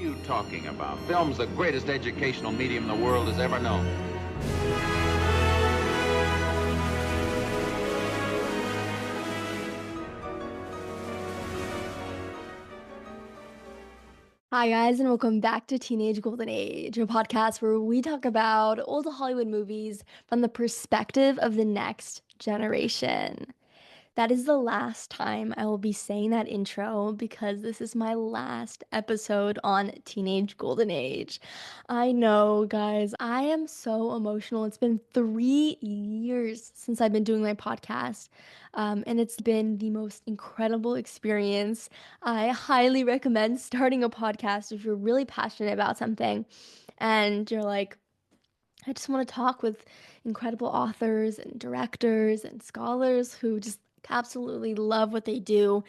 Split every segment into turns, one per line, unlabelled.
you talking about? Film's the greatest educational medium the world has ever known.
Hi, guys, and welcome back to Teenage Golden Age, a podcast where we talk about old Hollywood movies from the perspective of the next generation. That is the last time I will be saying that intro because this is my last episode on Teenage Golden Age. I know, guys, I am so emotional. It's been 3 years since I've been doing my podcast, and it's been the most incredible experience. I highly recommend starting a podcast if you're really passionate about something and you're like, I just want to talk with incredible authors and directors and scholars who just absolutely love what they do.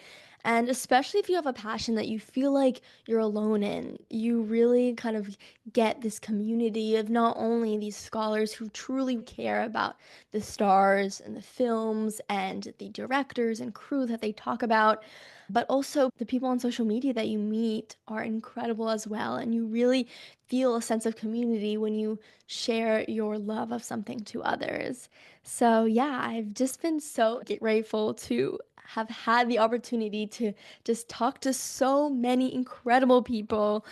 And especially if you have a passion that you feel like you're alone in, you really kind of get this community of not only these scholars who truly care about the stars and the films and the directors and crew that they talk about, but also the people on social media that you meet are incredible as well. And you really feel a sense of community when you share your love of something to others. So, yeah, I've just been so grateful to have had the opportunity to just talk to so many incredible people.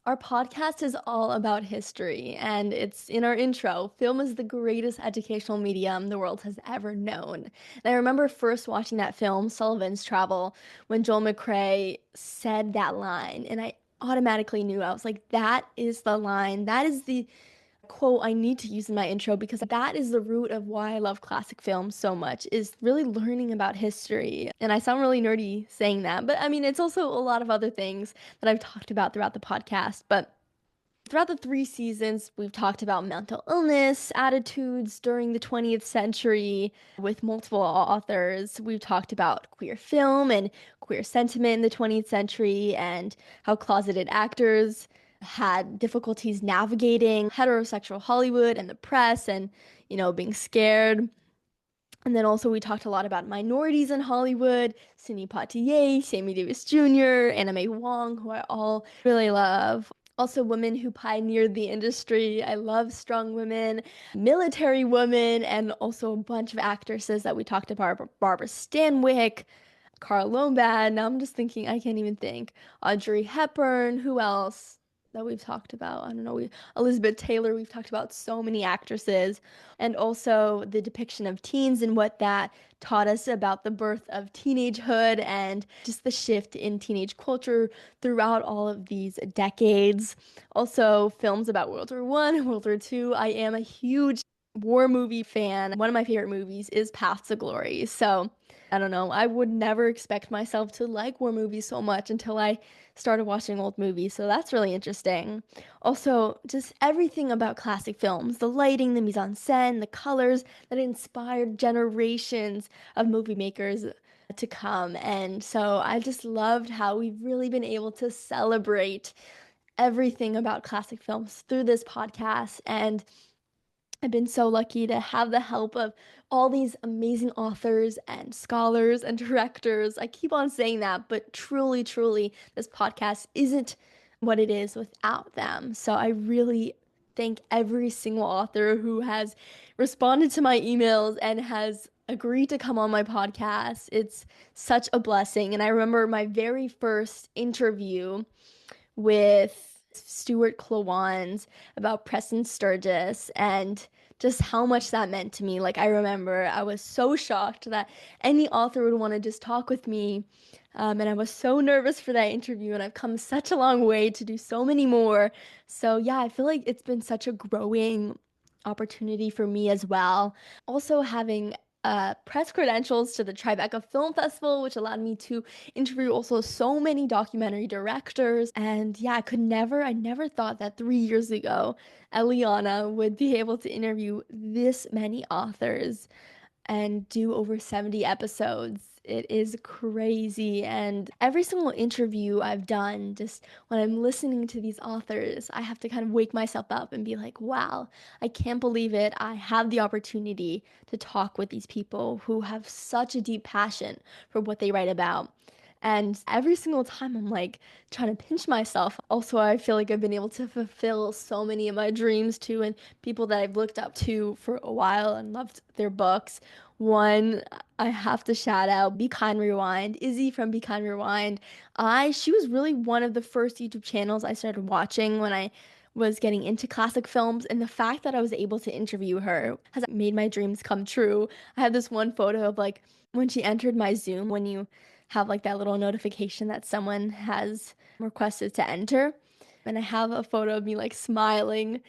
Our podcast is all about history, and it's in our intro. Film is the greatest educational medium the world has ever known. And I remember first watching that film, Sullivan's Travel, when Joel McCrea said that line, and I automatically knew. I was like, that is the line. That is the quote I need to use in my intro because that is the root of why I love classic films so much, is really learning about history. And I sound really nerdy saying that, but I mean, it's also a lot of other things that I've talked about throughout the podcast. But throughout the 3 seasons, we've talked about mental illness, attitudes during the 20th century with multiple authors. We've talked about queer film and queer sentiment in the 20th century and how closeted actors had difficulties navigating heterosexual Hollywood and the press and, being scared. And then also we talked a lot about minorities in Hollywood, Sidney Poitier, Sammy Davis Jr., Anna May Wong, who I all really love. Also women who pioneered the industry. I love strong women, military women, and also a bunch of actresses that we talked about. Barbara Stanwyck, Carl Lombard. Now I'm just thinking, I can't even think. Audrey Hepburn, who else that we've talked about? I don't know. Elizabeth Taylor, we've talked about so many actresses. And also the depiction of teens and what that taught us about the birth of teenagehood and just the shift in teenage culture throughout all of these decades. Also, films about World War One, World War Two. I am a huge war movie fan. One of my favorite movies is Path to Glory. So I don't know. I would never expect myself to like war movies so much until I started watching old movies. So that's really interesting. Also, just everything about classic films, the lighting, the mise en scène, the colors that inspired generations of movie makers to come. And so I just loved how we've really been able to celebrate everything about classic films through this podcast. And I've been so lucky to have the help of all these amazing authors and scholars and directors. I keep on saying that, but truly, truly, this podcast isn't what it is without them. So I really thank every single author who has responded to my emails and has agreed to come on my podcast. It's such a blessing. And I remember my very first interview with Stuart Klawans about Preston Sturgis and just how much that meant to me. Like, I remember I was so shocked that any author would want to just talk with me. And I was so nervous for that interview, and I've come such a long way to do so many more. So, yeah, I feel like it's been such a growing opportunity for me as well. Also, having press credentials to the Tribeca Film Festival, which allowed me to interview also so many documentary directors. And yeah, I never thought that 3 years ago, Eliana would be able to interview this many authors and do over 70 episodes. It is crazy. And every single interview I've done, just when I'm listening to these authors, I have to kind of wake myself up and be like, wow, I can't believe it. I have the opportunity to talk with these people who have such a deep passion for what they write about. And every single time I'm like trying to pinch myself. Also, I feel like I've been able to fulfill so many of my dreams too, and people that I've looked up to for a while and loved their books. One, I have to shout out Be Kind Rewind. Izzy from Be Kind Rewind. She was really one of the first YouTube channels I started watching when I was getting into classic films, and the fact that I was able to interview her has made my dreams come true. I have this one photo of like when she entered my Zoom, when you have like that little notification that someone has requested to enter. And I have a photo of me like smiling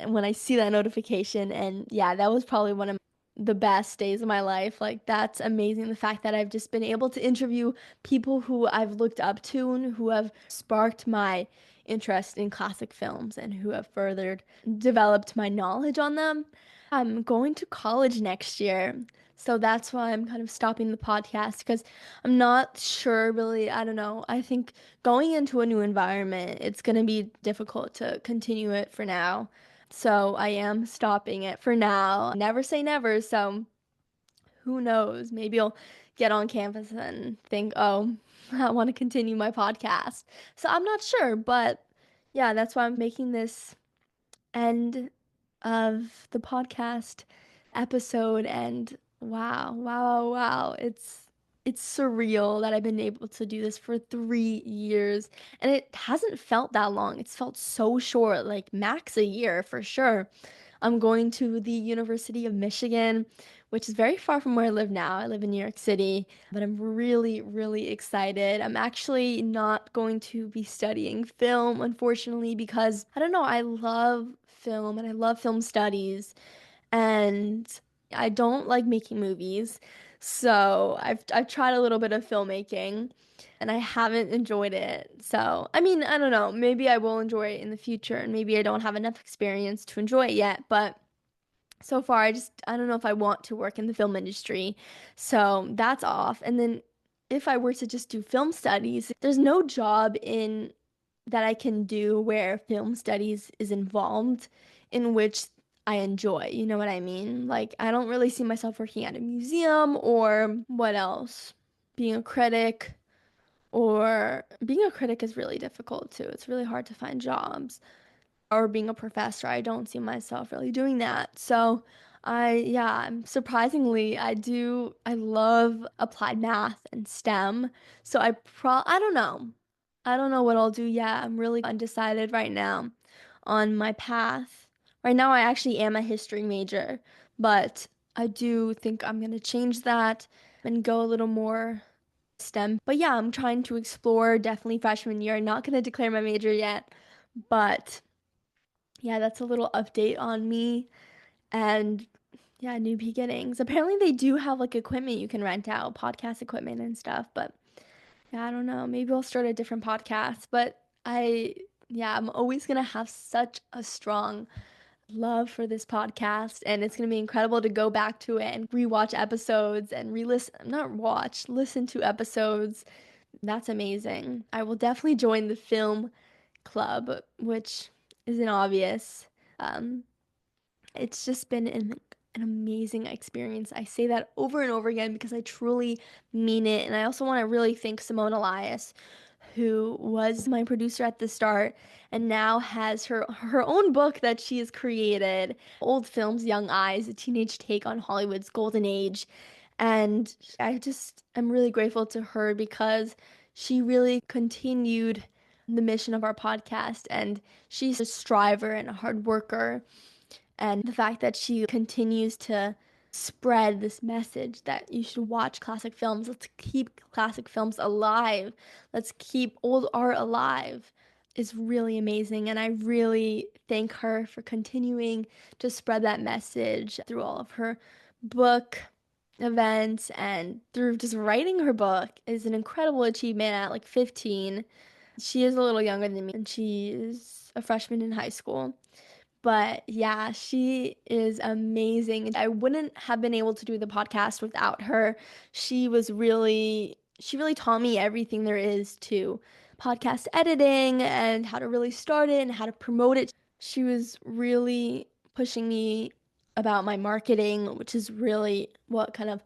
when I see that notification. And yeah, that was probably one of the best days of my life. Like, that's amazing. The fact that I've just been able to interview people who I've looked up to and who have sparked my interest in classic films and who have furthered developed my knowledge on them. I'm going to college next year. So that's why I'm kind of stopping the podcast because I'm not sure really. I don't know. I think going into a new environment, it's going to be difficult to continue it for now. So I am stopping it for now. Never say never. So who knows? Maybe I'll get on campus and think, oh, I want to continue my podcast. So I'm not sure. But yeah, that's why I'm making this end of the podcast episode. And wow. It's surreal that I've been able to do this for 3 years. And it hasn't felt that long. It's felt so short, like max a year for sure. I'm going to the University of Michigan, which is very far from where I live now. I live in New York City, but I'm really excited. I'm actually not going to be studying film, unfortunately, because I don't know, I love film and I love film studies, and I don't like making movies. So I've tried a little bit of filmmaking and I haven't enjoyed it. So, I mean, I don't know. Maybe I will enjoy it in the future and maybe I don't have enough experience to enjoy it yet, but so far I don't know if I want to work in the film industry. So, that's off. And then if I were to just do film studies, there's no job in that I can do where film studies is involved in which I enjoy. You know what I mean? Like, I don't really see myself working at a museum or what else? Being a critic, or being a critic is really difficult too. It's really hard to find jobs. Or being a professor, I don't see myself really doing that. So, surprisingly, I love applied math and STEM. So I don't know. I don't know what I'll do yet. I'm really undecided right now on my path. Right now, I actually am a history major, but I do think I'm gonna change that and go a little more STEM. But yeah, I'm trying to explore definitely freshman year. Not gonna declare my major yet, but yeah, that's a little update on me and yeah, new beginnings. Apparently they do have like equipment you can rent out, podcast equipment and stuff, but yeah, I don't know. Maybe I'll start a different podcast, but I'm always gonna have such a strong love for this podcast, and it's gonna be incredible to go back to it and rewatch episodes and re-listen, not watch, listen to episodes. That's amazing. I will definitely join the film club, which isn't obvious. Um, it's just been an amazing experience. I say that over and over again because I truly mean it. And I also want to really thank Simone Elias, who was my producer at the start and now has her own book that she has created, Old Films, Young Eyes, a teenage take on Hollywood's golden age. And I just am really grateful to her because she really continued the mission of our podcast, and she's a striver and a hard worker, and the fact that she continues to spread this message that you should watch classic films. Let's keep classic films alive. Let's keep old art alive is really amazing. And I really thank her for continuing to spread that message through all of her book events and through just writing her book is an incredible achievement at like 15. She is a little younger than me and she is a freshman in high school. But yeah, she is amazing. I wouldn't have been able to do the podcast without her. She really taught me everything there is to podcast editing and how to really start it and how to promote it. She was really pushing me about my marketing, which is really what kind of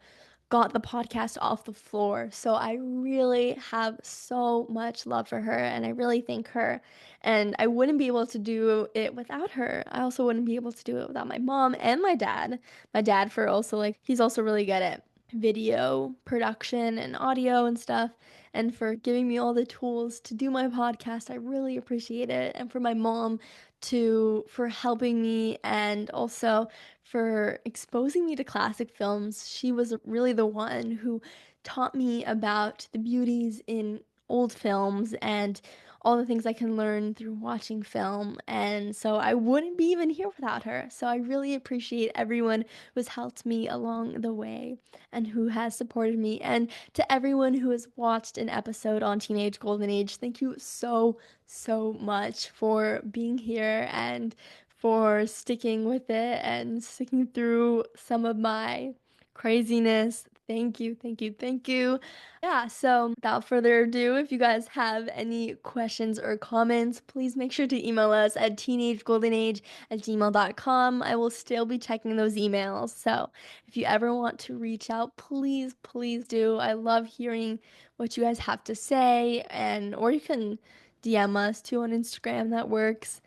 got the podcast off the floor. So I really have so much love for her and I really thank her. And I wouldn't be able to do it without her. I also wouldn't be able to do it without my mom and my dad. My dad, for also like, he's also really good at video production and audio and stuff. And for giving me all the tools to do my podcast, I really appreciate it. And for my mom, for helping me and also for exposing me to classic films. She was really the one who taught me about the beauties in old films and all the things I can learn through watching film. And so I wouldn't be even here without her. So I really appreciate everyone who's helped me along the way and who has supported me. And to everyone who has watched an episode on Teenage Golden Age, thank you so, so much for being here and for sticking with it and sticking through some of my craziness. Thank you, thank you, thank you. Yeah, so without further ado, if you guys have any questions or comments, please make sure to email us at teenagegoldenage@gmail.com. I will still be checking those emails. So if you ever want to reach out, please, please do. I love hearing what you guys have to say, and or you can DM us too on Instagram, that works.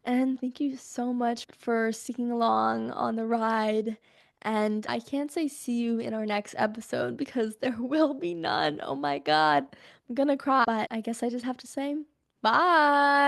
And thank you so much for sticking along on the ride. And I can't say see you in our next episode because there will be none. Oh my God. I'm gonna cry. But I guess I just have to say bye.